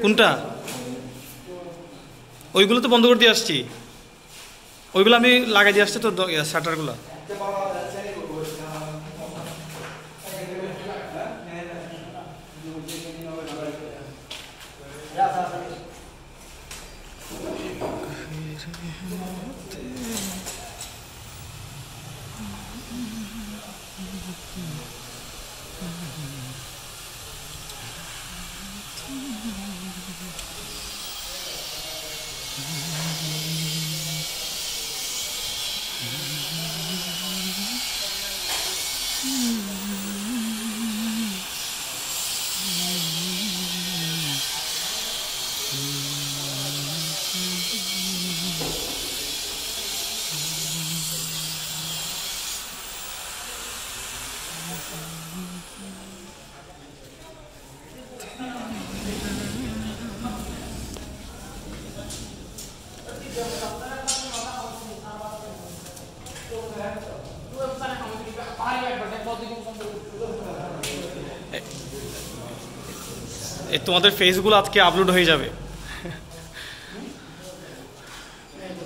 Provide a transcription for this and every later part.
কোনটা? ওইগুলো তো বন্ধ করে দিয়ে আসছি, ওইগুলো আমি লাগাই দিয়ে আসছি তো শাটারগুলো। তোমাদের ফেসগুলো আজকে আপলোড হয়ে যাবে।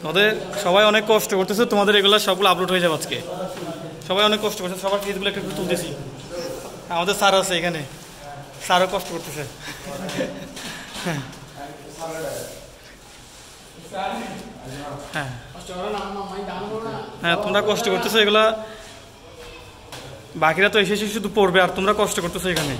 তোমাদের সবাই অনেক কষ্ট করতেছে, তোমাদের এগুলো সবগুলো আপলোড হয়ে যাবে আজকে। সবাই অনেক কষ্ট করছে, সবার ফেসগুলো একটু একটু তুলতেছি। আমাদের স্যার আছে এখানে, স্যারও কষ্ট করতেছে। হ্যাঁ হ্যাঁ হ্যাঁ, তোমরা কষ্ট করতেছো, এগুলা বাকিরা তো এসে শুধু পড়বে আর তোমরা কষ্ট করতেছো এখানে।